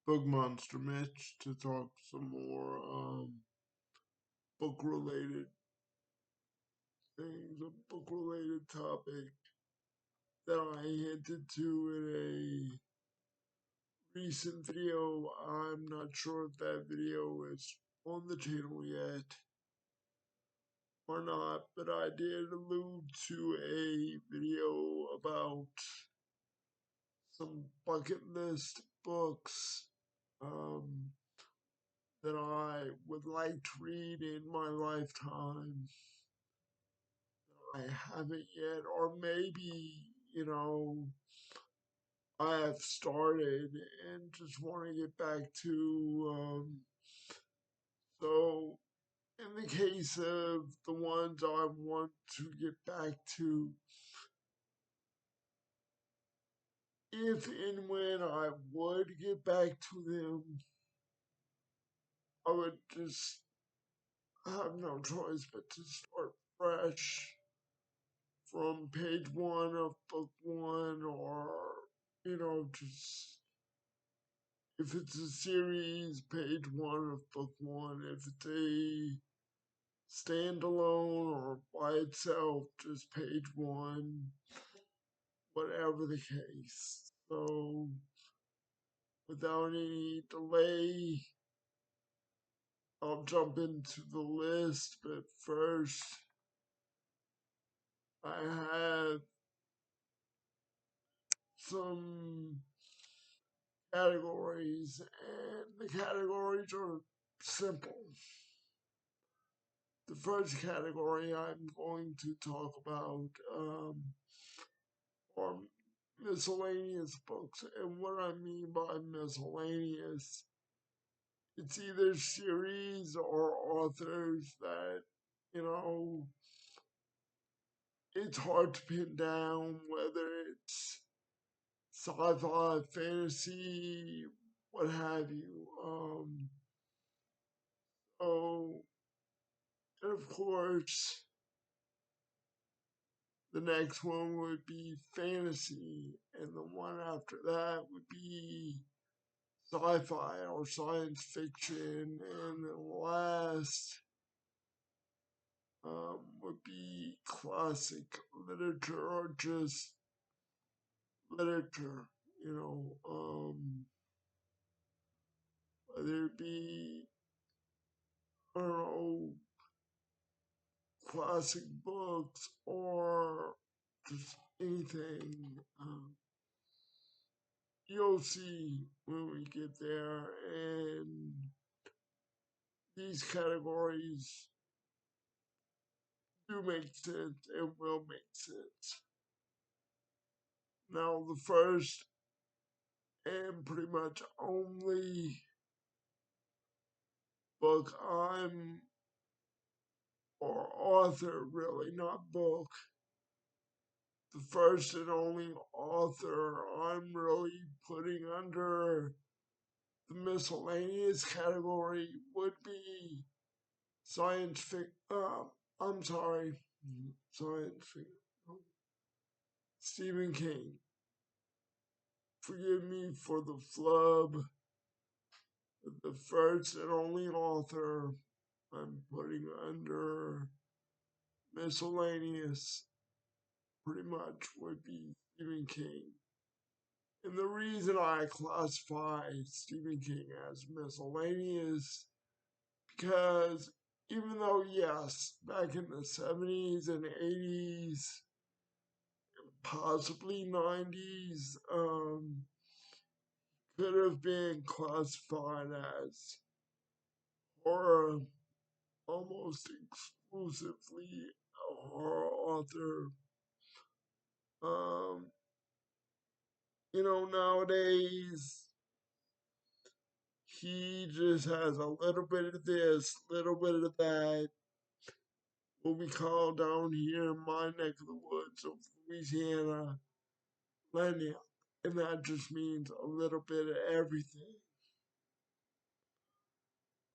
Book Monster Mitch to talk some more book related things, a book related topic that I hinted to in a recent video. I'm not sure if that video is on the channel yet or not, but I did allude to a video about some bucket list books um, that I would like to read in my lifetime. I haven't yet, or maybe, I have started and just want to get back to. So, in the case of the ones I want to get back to, if and when I would get back to them, I would just have no choice but to start fresh from page one of book one, or, just if it's a series, page one of book one. If it's a standalone or by itself, just page one, whatever the case. So, without any delay, I'll jump into the list. But first, I have some categories, and the categories are simple. The first category I'm going to talk about are miscellaneous books. And what I mean by miscellaneous, it's either series or authors that, you know, it's hard to pin down whether it's sci-fi, fantasy, what have you. So, and of course, the next one would be fantasy, and the one after that would be sci-fi or science fiction, and the last would be classic literature or just literature, whether it be, I don't know, classic books or just anything. You'll see when we get there, and these categories do make sense and will make sense. Now, the first and pretty much only book or author really, not book, the first and only author I'm really putting under the miscellaneous category would be science fiction. I'm sorry, science fiction. Stephen King. Forgive me for the flub. The first and only author I'm putting under miscellaneous pretty much would be Stephen King. And the reason I classify Stephen King as miscellaneous, because even though, yes, back in the 70s and 80s, possibly 90s, could have been classified as horror, almost exclusively a horror author. Um, nowadays he just has a little bit of this, little bit of that. What we call down here in my neck of the woods of Louisiana, lagniappe. And that just means a little bit of everything.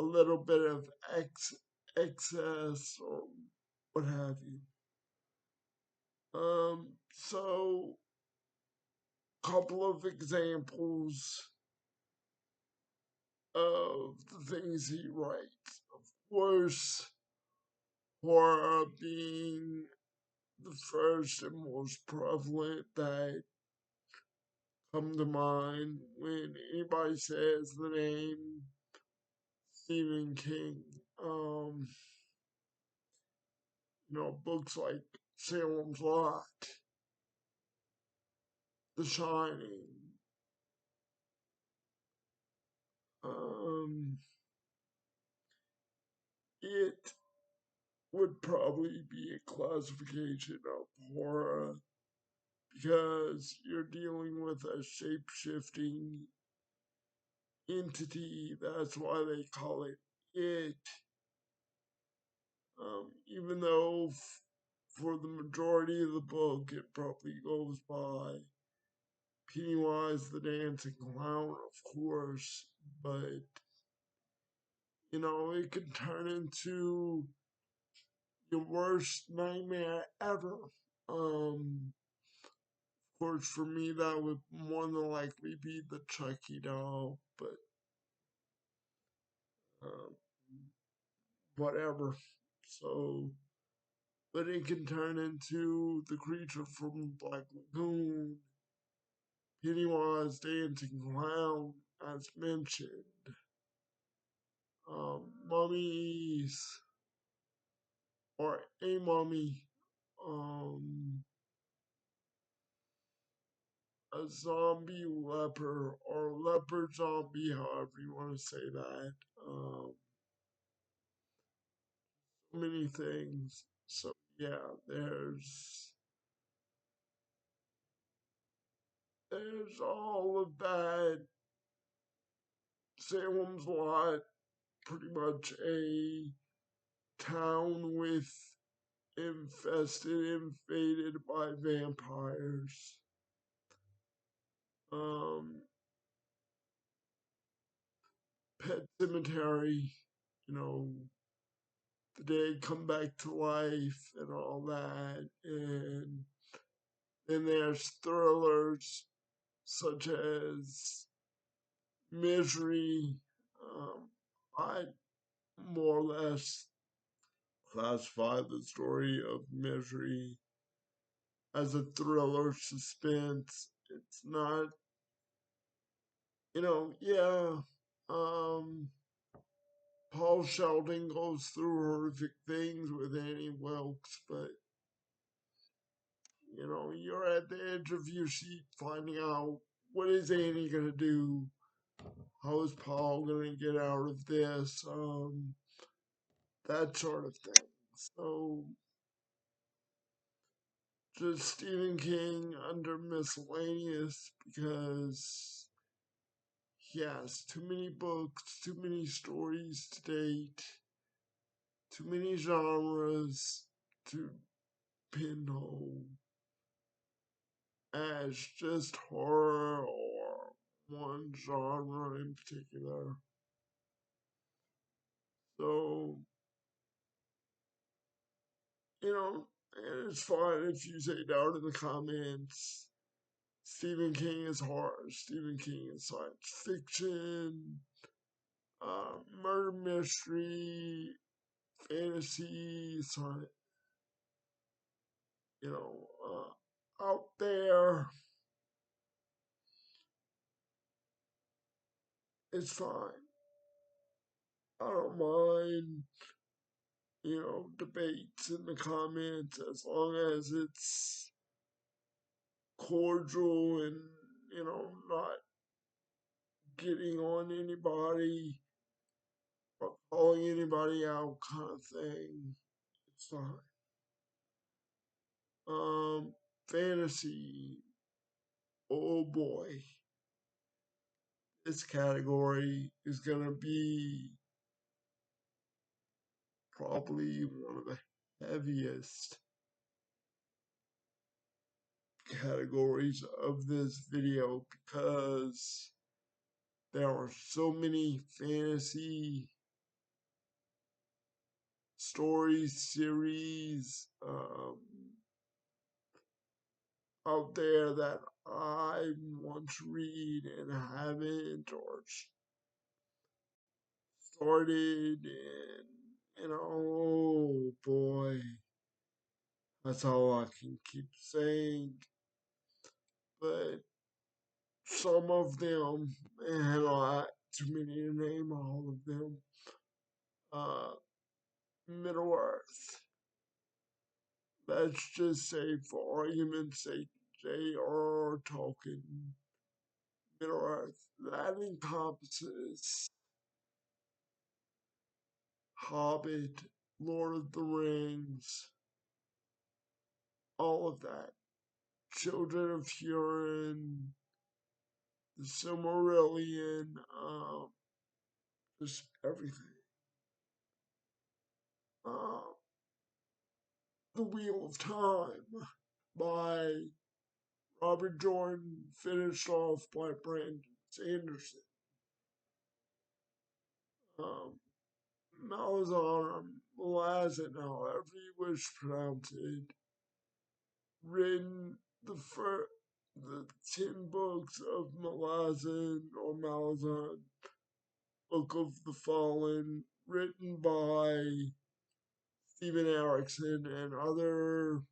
A little bit of excess or what have you. So couple of examples of the things he writes. Of course, horror being the first and most prevalent that come to mind when anybody says the name Stephen King. Um, books like Salem's Lot, The Shining, um, it would probably be a classification of horror because you're dealing with a shape shifting entity. That's why they call it it. Even though for the majority of the book it probably goes by Pennywise the Dancing Clown, of course, but it can turn into your worst nightmare ever. Of course, for me, that would more than likely be the Chucky doll, but um, whatever. So, but it can turn into the creature from Black Lagoon, Pennywise Dancing Clown, as mentioned, mummies, or a mummy, um, a zombie leper, or leopard zombie, however you want to say that. Um, many things. So yeah, there's all of that. Salem's Lot, pretty much a town with infested, invaded by vampires. Um, Pet Cemetery, you know, the dead come back to life and all that. And then there's thrillers such as Misery. I more or less classify the story of Misery as a thriller suspense. It's not, yeah. Um, Paul Sheldon goes through horrific things with Annie Wilkes, but you're at the edge of your seat finding out what is Annie gonna do? How is Paul gonna get out of this? That sort of thing. So just Stephen King under miscellaneous because he has too many books, too many stories to date, too many genres to pinhole as just horror or one genre in particular. So, and it's fine if you say down in the comments, Stephen King is horror, Stephen King is science fiction, murder mystery, fantasy, science, out there. It's fine. I don't mind, debates in the comments as long as it's cordial and, not getting on anybody or calling anybody out kind of thing. It's fine. Fantasy. Oh boy. This category is gonna be probably one of the heaviest categories of this video because there are so many fantasy stories, series out there that I want to read and haven't, or started, and oh boy, that's all I can keep saying. But some of them, and not too many to name all of them, uh, Middle Earth. Let's just say, for argument's sake, J.R.R. Tolkien, Middle Earth. That encompasses Hobbit, Lord of the Rings, all of that. Children of Hurin, the Silmarillion, just everything. Uh, the Wheel of Time by Robert Jordan, finished off by Brandon Sanderson. Um, Malazan, however you wish to pronounce it, written the 10 books of Malazan or Malazan, Book of the Fallen, written by Steven Erikson, and other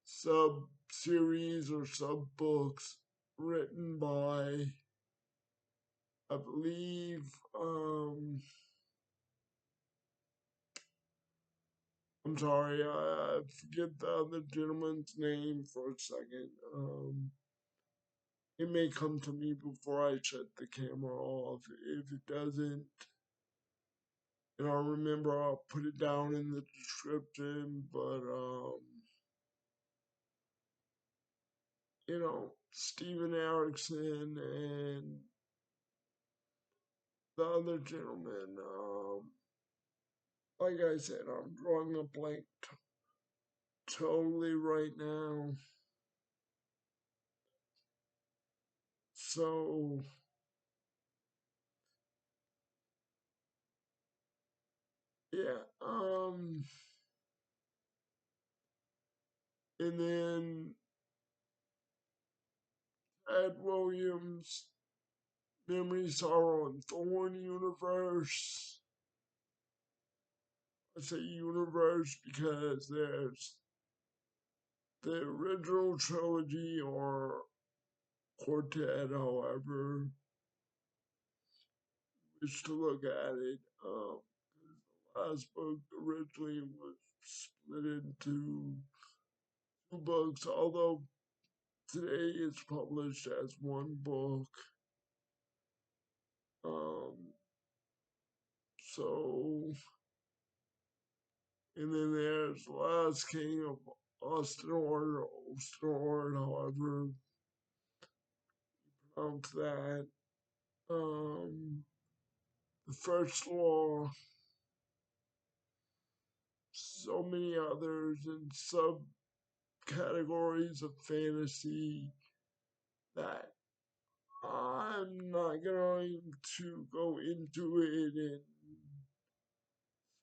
sub series or sub books written by, I believe, I'm sorry, I forget the other gentleman's name for a second. It may come to me before I shut the camera off. If it doesn't, and I'll remember, I'll put it down in the description. But Steven Erikson and the other gentleman, like I said, I'm drawing a blank totally right now. So yeah, and then Ed Williams, Memory, Sorrow, and Thorn universe. I say universe because there's the original trilogy or quartet, however you wish to look at it. The last book originally was split into two books, although today it's published as one book. Um, so, and then there's Last King of Ostenord, however you pronounce that. The First Law, so many others, and subcategories of fantasy that I'm not going to go into it and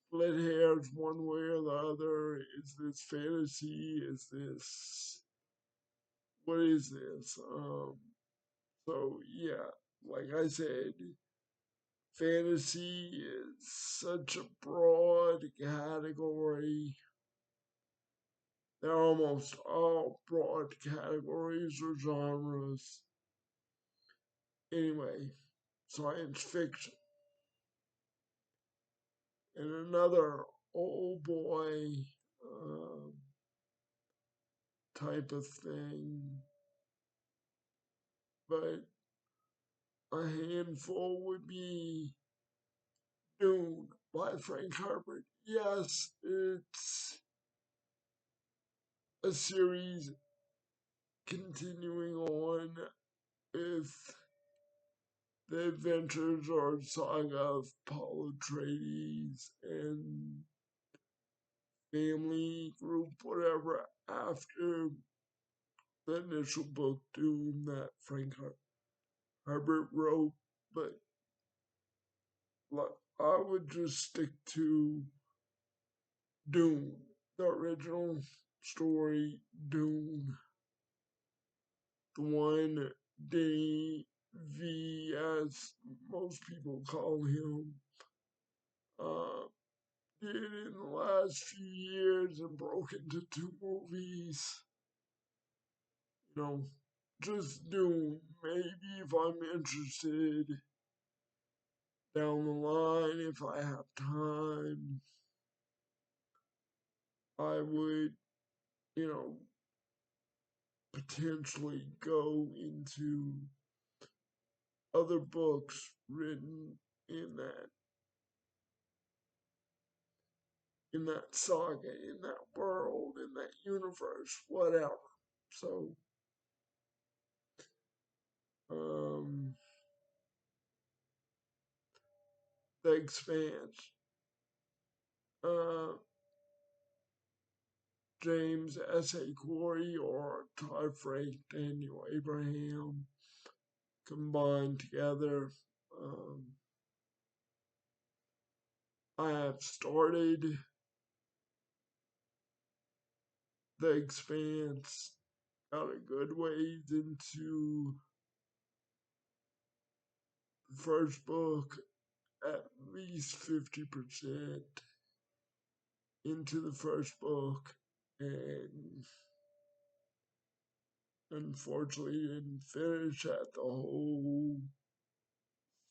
split hairs one way or the other. Is this fantasy? Is this, what is this? So yeah, like I said, fantasy is such a broad category. They're almost all broad categories or genres. Anyway, science fiction. And another oh boy type of thing. But a handful would be Dune by Frank Herbert. Yes, it's a series continuing on with the adventures or saga of Paul Atreides and family group, whatever, after the initial book Dune that Frank Herbert wrote. But I would just stick to Dune, the original story, Dune, the one Denis V.S. most people call him, uh, did in the last few years and broke into 2 movies. You know, just Dune. Maybe if I'm interested down the line, if I have time, I would, you know, potentially go into other books written in that saga, in that world, in that universe, whatever. So, um, The Expanse. Uh, James S.A. Corey or Todd Frank, Daniel Abraham combined together. Um, I have started The Expanse, got a good ways into the first book, at least 50% into the first book, and unfortunately didn't finish at the whole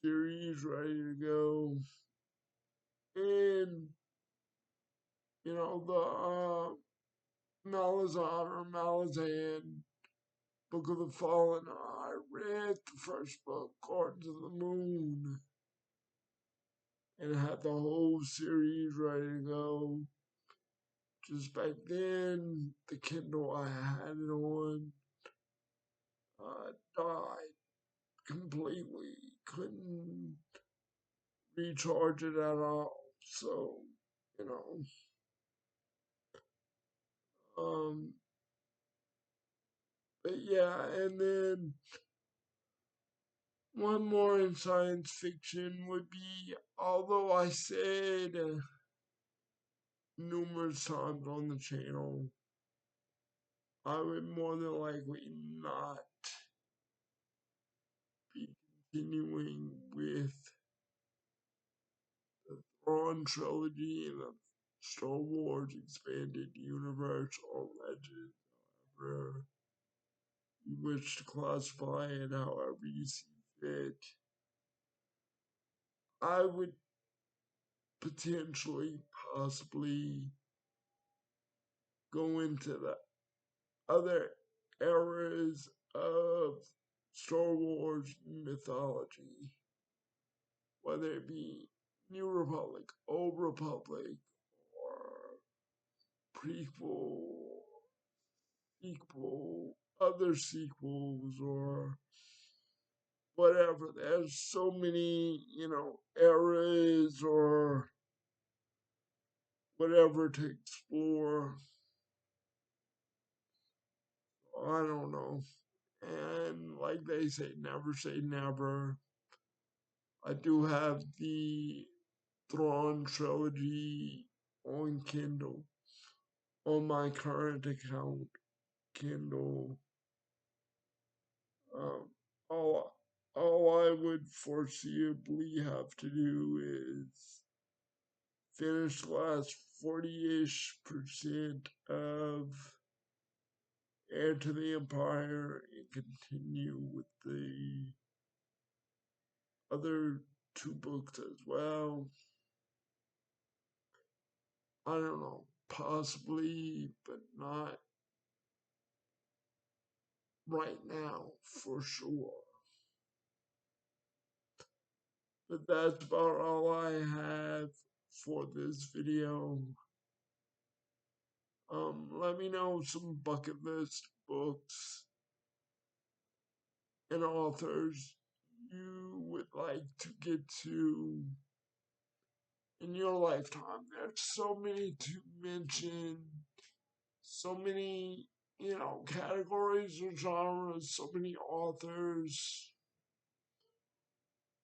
series ready to go. And, you know, the Malazan or Malazan Book of the Fallen, I read the first book, Gardens of the Moon, and had the whole series ready to go. Just back then, the Kindle I had it on died completely. Couldn't recharge it at all. So, you know, um, but yeah, and then one more in science fiction would be, although I said numerous times on the channel, I would more than likely not be continuing with the Thrawn trilogy and the Star Wars Expanded Universe or Legends, however you wish to classify it, however you see fit. I would potentially, possibly go into the other eras of Star Wars mythology, whether it be New Republic, Old Republic, or prequel, sequel, other sequels, or whatever. There's so many, eras or whatever to explore. I don't know. And like they say never. I do have the Thrawn trilogy on Kindle, on my current account, Kindle. Um, all I would foreseeably have to do is finish the last 40-ish% of Heir to the Empire and continue with the other 2 books as well. I don't know, possibly, but not right now for sure. But that's about all I have for this video. Let me know some bucket list books and authors you would like to get to in your lifetime. There's so many to mention, so many, categories or genres, so many authors.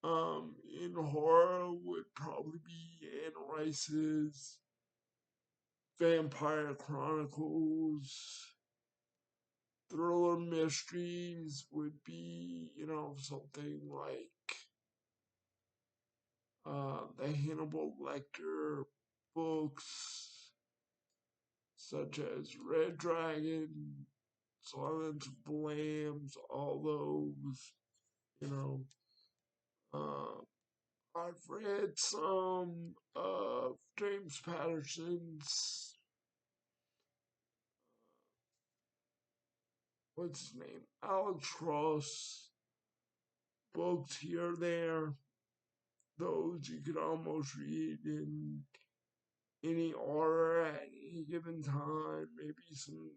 In horror would probably be Anne Rice's Vampire Chronicles. Thriller mysteries would be, something like the Hannibal Lecter books, such as Red Dragon, Silence of the Lambs, all those, you know. I've read some of James Patterson's, what's his name, Alex Cross books here or there. Those you could almost read in any order at any given time. Maybe some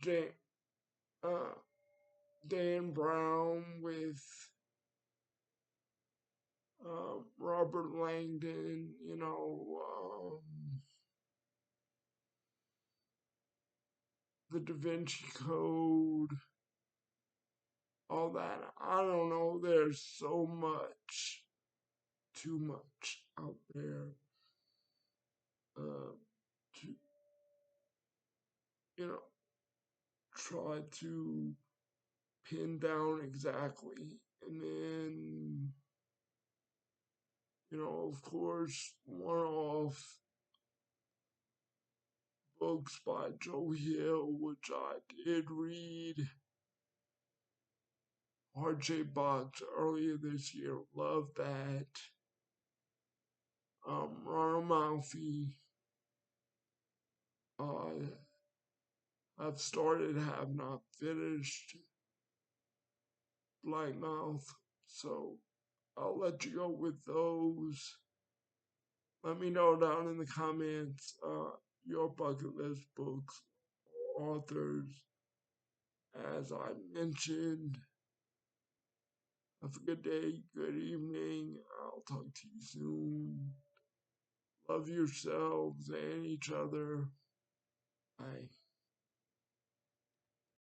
Dan, uh, Dan Brown with Robert Langdon, The Da Vinci Code, all that. I don't know. There's so much, too much out there to, you know, try to pin down exactly. And then, of course, one off books by Joe Hill, which I did read. RJ Box earlier this year, loved that. Ron Amalfi, I've started, have not finished Black Mouth, so I'll let you go with those. Let me know down in the comments your bucket list books, authors, as I mentioned. Have a good day, good evening. I'll talk to you soon. Love yourselves and each other. Bye.